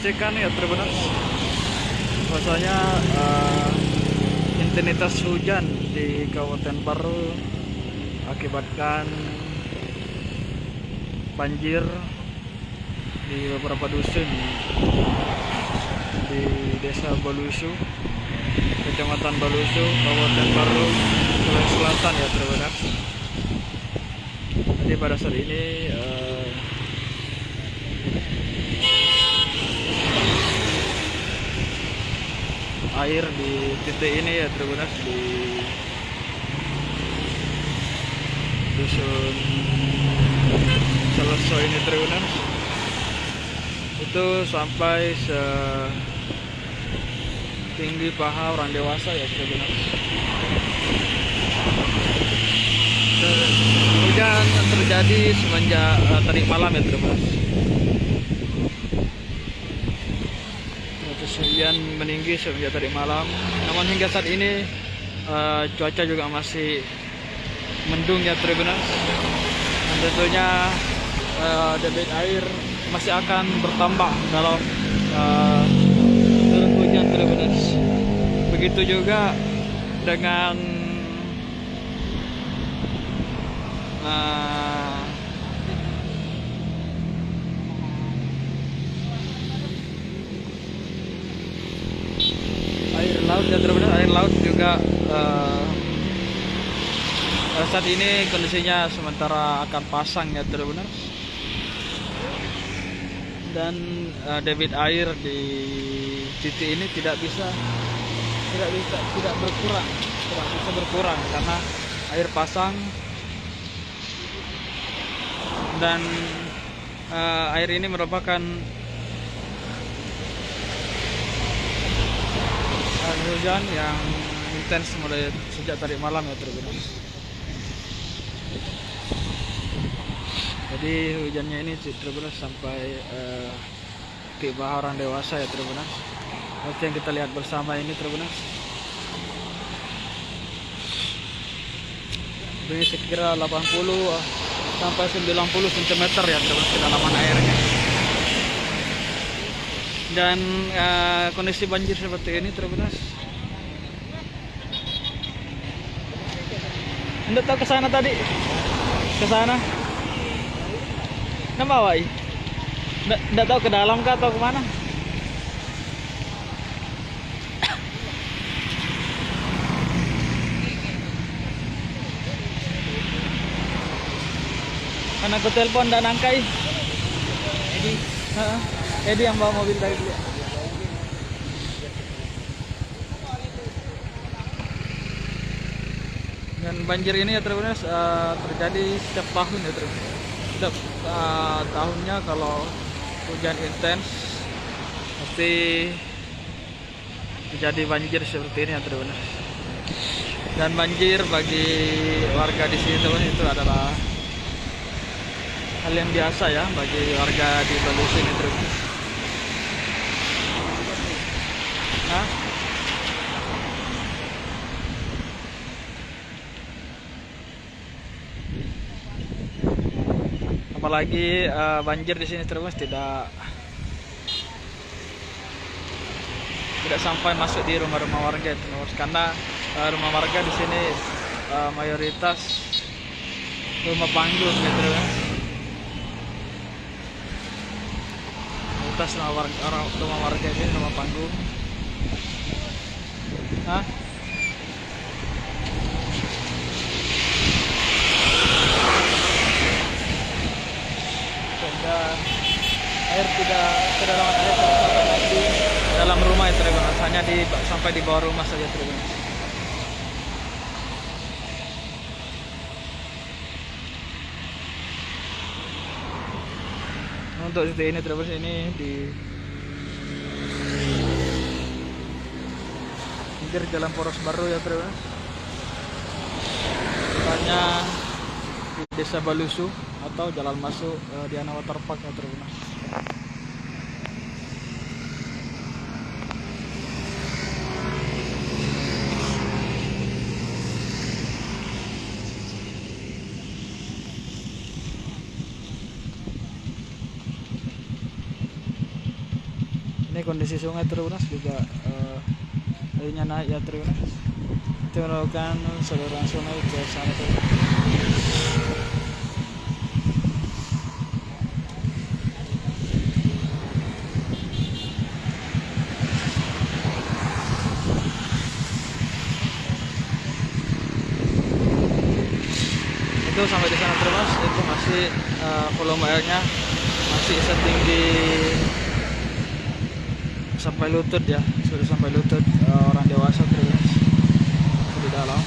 informasikan ya Tribuners, bahwasanya intensitas hujan di Kabupaten Baru akibatkan banjir di beberapa dusun di Desa Balusu, Kecamatan Balusu, Kabupaten Baru, Sulawesi Selatan ya Tribuners. Jadi pada saat ini air di titik ini ya Tribuners, di dusun Seleso ini Tribuners, itu sampai setinggi paha orang dewasa ya Tribuners. Hujan terjadi semenjak tadi malam ya Tribuners. Hujan meninggi semenjak tadi malam. Namun hingga saat ini cuaca juga masih mendung ya Tribuners. Dan tentunya debit air masih akan bertambah kalau turun hujan Tribuners. Begitu juga dengan air laut ya Tribuners. Air laut juga saat ini kondisinya sementara akan pasang ya Tribuners. Dan debit air di titik ini tidak bisa berkurang karena air pasang. Dan air ini merupakan hujan yang intens mulai sejak tadi malam ya Tribuners. Jadi hujannya ini Tribuners sampai ke bawah orang dewasa ya Tribuners. Seperti yang kita lihat bersama ini Tribuners. Ini sekira 80 sampai 90 cm ya Tribuners kedalaman airnya. Dan kondisi banjir seperti ini Tribuners. Anda tahu ke sana tadi? Ke sana? Nama wai? Nggak tahu ke dalam kah atau kemana? Karena aku telepon dan angkai. Edi yang bawa mobil tadi. Dan banjir ini ya Tribuners terjadi setiap tahun ya Tribuners. Setiap tahunnya kalau hujan intens pasti terjadi banjir seperti ini ya Tribuners. Dan banjir bagi warga di sini Tribuners itu adalah hal yang biasa ya bagi warga di Balusu ini Tribuners. Apalagi banjir di sini Tribuners tidak sampai masuk di rumah-rumah warga Tribuners, karena rumah warga di sini mayoritas rumah panggung ya Tribuners. Mayoritas rumah warga ini rumah panggung. Sehingga air tidak kedalaman air sampai di dalam rumah ya Tribuners, hanya sampai di bawah rumah saja Tribuners. Untuk titik ini Tribuners, ini di pinggir Jalan Poros Baru ya Tribuners, tepatnya di Desa Balusu atau jalan masuk Diana Waterpark ya Tribuners. kondisi sungai Tribunas juga airnya naik ya Tribunas. Kita melakukan saluran sungai ke sana Tribunas. Itu sampai di sana Tribunas, itu masih volume airnya masih setinggi sampai lutut ya, sudah sampai lutut orang dewasa Tribunas di dalam.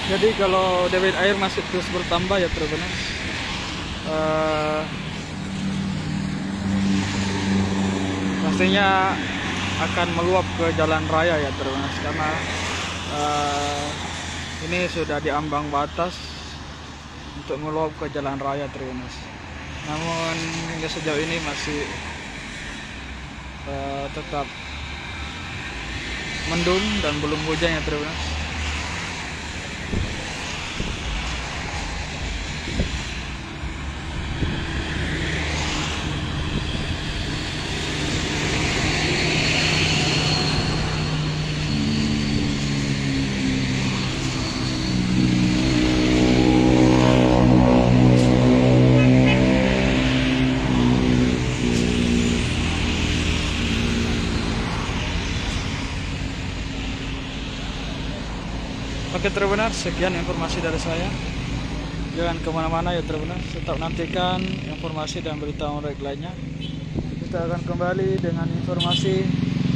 Jadi kalau debit air masih terus bertambah ya Tribunas, pastinya akan meluap ke jalan raya ya Tribunas, karena ini sudah di ambang batas untuk meluap ke jalan raya Tribunas. Namun hingga sejauh ini masih tetap mendung dan belum hujan ya Tribunas. Oke Tribunas, sekian informasi dari saya. Jangan kemana-mana ya Tribunas, tetap nantikan informasi dan berita menarik lainnya. Kita akan kembali dengan informasi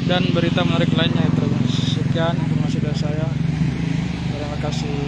dan berita menarik lainnya ya Tribunas. Sekian informasi dari saya. Terima kasih.